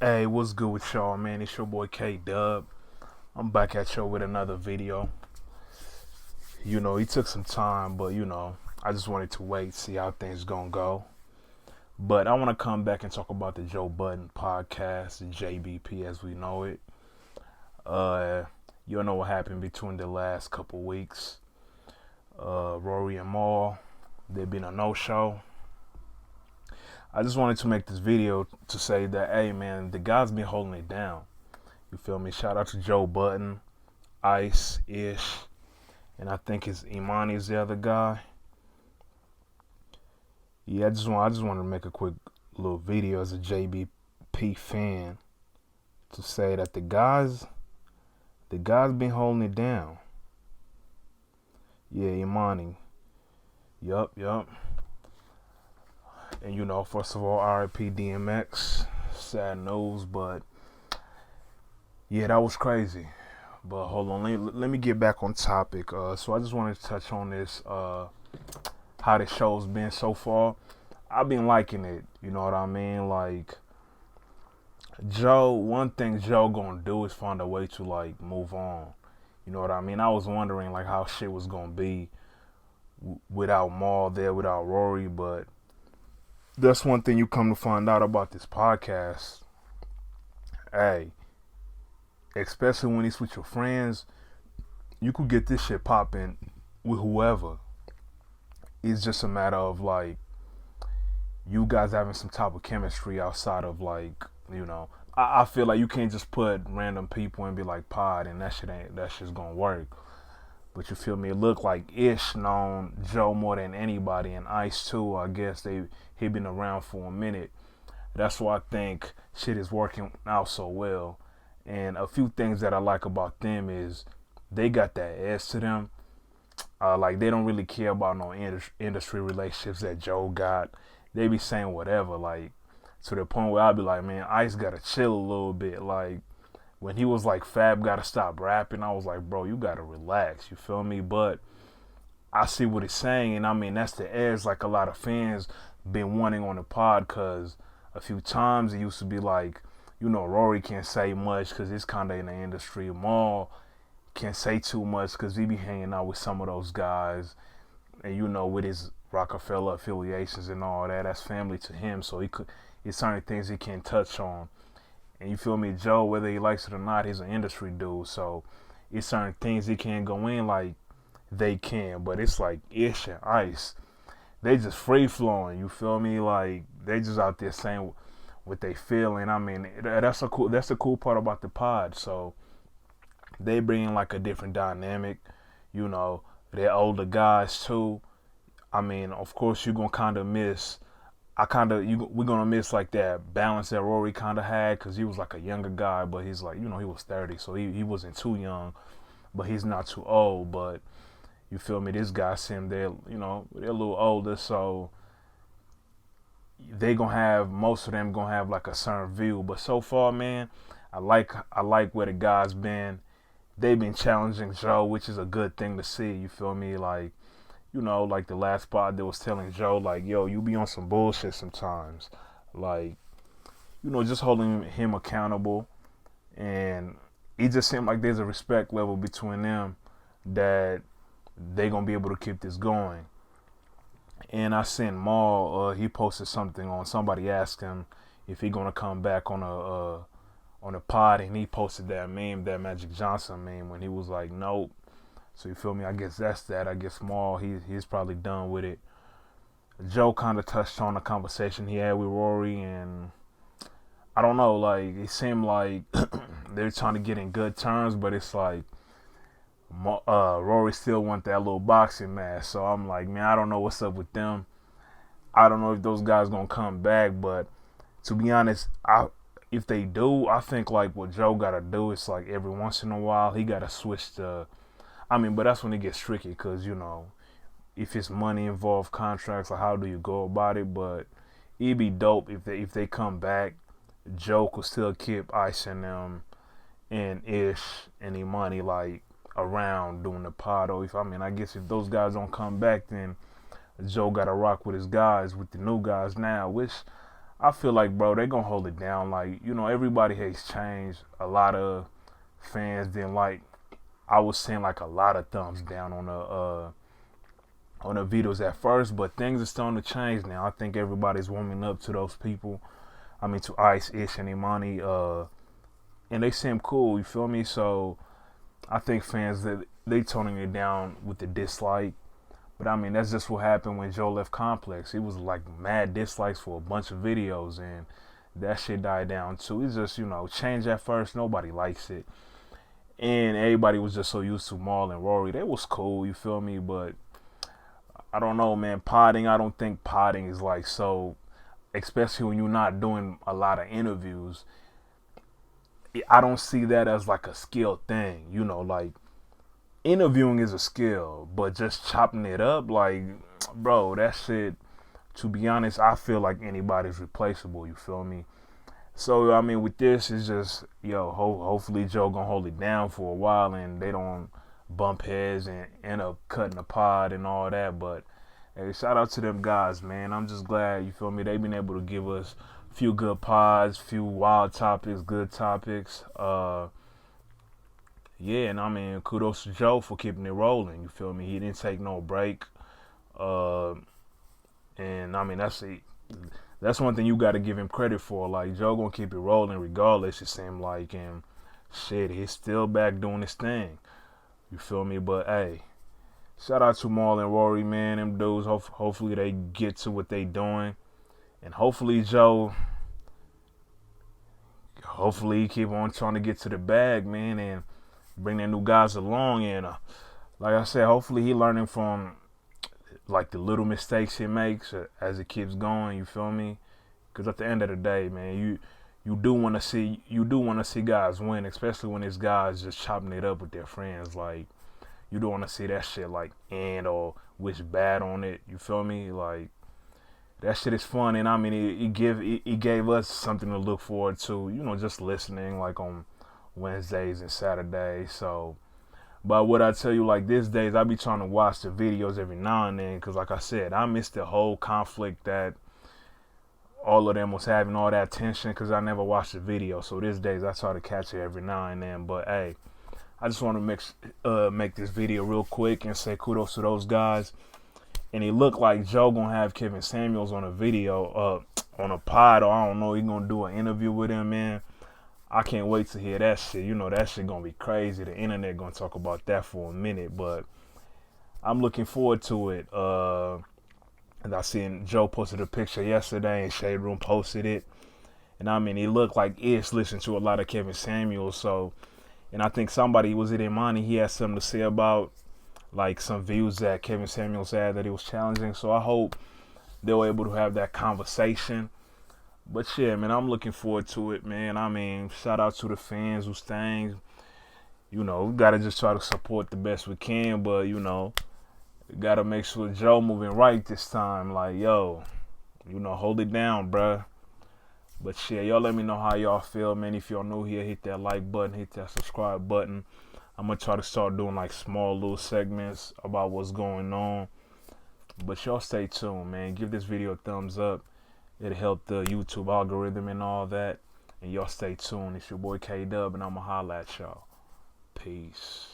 Hey, what's good with y'all, man? It's your boy K Dub. I'm back at y'all with another video. He took some time, but I just wanted to wait, see how things gonna go. But I want to come back and talk about the Joe Budden Podcast, the JBP as we know it. Uh, you know what happened between the last couple weeks. Rory and Maul, there been a no-show. I just wanted to make this video to say that, hey man, the guy's been holding it down. You feel me? Shout out to Joe Budden, Ice, Ish, and I think it's Emanny's the other guy. Yeah, I just wanted to make a quick little video as a JBP fan to say that the guys been holding it down. Yeah, Emanny. Yup. And first of all, RIP DMX. Sad news, but yeah, that was crazy. But hold on, let me get back on topic. So I just wanted to touch on this, how the show's been so far. I've been liking it, you know what I mean? Like, one thing Joe gonna do is find a way to, like, move on. You know what I mean? I was wondering, like, how shit was gonna be without Maul there, without Rory, but that's one thing you come to find out about this podcast. Hey, especially when it's with your friends, you could get this shit popping with whoever. It's just a matter of, like, you guys having some type of chemistry outside of, like, I feel like you can't just put random people and be like pod and that shit's gonna work. But you feel me? It looked like Ish known Joe more than anybody, and Ice too. I guess he been around for a minute. That's why I think shit is working out so well. And a few things that I like about them is they got that edge to them. Like, they don't really care about no industry relationships that Joe got. They be saying whatever, like, to the point where I'll be like, man, Ice gotta chill a little bit. Like, when he was like, Fab gotta stop rapping, I was like, bro, you gotta relax, you feel me? But I see what he's saying, and I mean, that's the edge like a lot of fans been wanting on the pod, because a few times it used to be like, Rory can't say much because he's kind of in the industry. Maul can't say too much because he be hanging out with some of those guys, and with his Rockefeller affiliations and all that, that's family to him, so it's certain things he can't touch on. And you feel me, Joe, whether he likes it or not, he's an industry dude, so it's certain things he can't go in like they can. But it's like Ish and Ice, they just free flowing, you feel me? Like, they just out there saying what they feel, and I mean, that's the cool part about the pod. So they bring like a different dynamic, they're older guys too. I mean, of course, you're gonna kind of miss. We're gonna miss like that balance that Rory kind of had, because he was like a younger guy, but he's like, he was 30, so he wasn't too young, but he's not too old. But you feel me? This guy, Sim, they're a little older, so most of them gonna have like a certain view. But so far, man, I like where the guys been. They've been challenging Joe, which is a good thing to see. You feel me? Like, like the last pod that was telling Joe, like, yo, you be on some bullshit sometimes. Like, just holding him accountable. And it just seemed like there's a respect level between them that they going to be able to keep this going. And I seen Maul, he posted something on, somebody asked him if he going to come back on a pod, and he posted that meme, that Magic Johnson meme, when he was like, nope. So you feel me? I guess that's that. I guess Maul, he's probably done with it. Joe kind of touched on the conversation he had with Rory, and I don't know, like, it seemed like they're trying to get in good terms, but it's like Rory still want that little boxing match. So I'm like, man, I don't know what's up with them. I don't know if those guys gonna come back, but to be honest, if they do, I think like what Joe gotta do is like every once in a while he gotta switch to. I mean, but that's when it gets tricky, because if it's money involved, contracts, like, how do you go about it? But it'd be dope if they come back. Joe could still keep Ice and them and Ish and Emanny like around doing the pod. Or I guess if those guys don't come back, then Joe got to rock with his guys, with the new guys now, which I feel like, bro, they gonna hold it down. Like, everybody has changed. A lot of fans didn't like. I was seeing like a lot of thumbs down on the videos at first, but things are starting to change now. I think everybody's warming up to those people. I mean, to Ice, Ish, and Emanny, and they seem cool. You feel me? So I think fans that they toning it down with the dislike. But I mean, that's just what happened when Joe left Complex. It was like mad dislikes for a bunch of videos, and that shit died down too. It's just, change at first. Nobody likes it. And everybody was just so used to Maul and Rory. They was cool, you feel me? But I don't know, man. Podding, I don't think podding is like so, especially when you're not doing a lot of interviews. I don't see that as like a skill thing, like interviewing is a skill, but just chopping it up, like, bro, that shit, to be honest, I feel like anybody's replaceable, you feel me? So, I mean, with this, it's just, hopefully Joe gonna hold it down for a while and they don't bump heads and end up cutting the pod and all that. But, hey, shout out to them guys, man. I'm just glad, you feel me, they've been able to give us a few good pods, few wild topics, good topics. Yeah, and I mean, kudos to Joe for keeping it rolling. You feel me? He didn't take no break. And I mean, that's one thing you got to give him credit for. Like, Joe gonna keep it rolling regardless, it seemed like. And shit, he's still back doing his thing. You feel me? But hey, shout out to Maul and Rory, man. Them dudes, hopefully they get to what they doing. And hopefully Joe, he keep on trying to get to the bag, man, and bring their new guys along. And like I said, hopefully he learning from like the little mistakes he makes as it keeps going. You feel me? Because at the end of the day, man, you do want to see guys win, especially when it's guys just chopping it up with their friends. Like, you don't want to see that shit like end or wish bad on it. You feel me? Like, that shit is fun, and I mean, it gave us something to look forward to. Just listening like on Wednesdays and Saturdays. So, but what I tell you, like, these days I be trying to watch the videos every now and then, because like I said, I missed the whole conflict that all of them was having, all that tension, because I never watched the video. So these days I try to catch it every now and then. But hey, I just want to make this video real quick and say kudos to those guys. And it looked like Joe gonna have Kevin Samuels on a video, on a pod, or I don't know, he gonna do an interview with him, man. I can't wait to hear that shit. That shit gonna be crazy. The internet gonna talk about that for a minute, but I'm looking forward to it. And I seen Joe posted a picture yesterday and Shade Room posted it. And I mean, it looked like Ish listened to a lot of Kevin Samuels. So, and I think somebody, was it Emanny, he had something to say about like some views that Kevin Samuels had that he was challenging. So I hope they were able to have that conversation. But yeah, man, I'm looking forward to it, man. I mean, shout out to the fans who staying. We gotta just try to support the best we can, but we gotta make sure Joe moving right this time. Like, hold it down, bruh. But shit, y'all let me know how y'all feel, man. If y'all new here, hit that like button, hit that subscribe button. I'm gonna try to start doing like small little segments about what's going on. But y'all stay tuned, man. Give this video a thumbs up. It'll help the YouTube algorithm and all that. And y'all stay tuned. It's your boy K-Dub, and I'ma holla at y'all. Peace.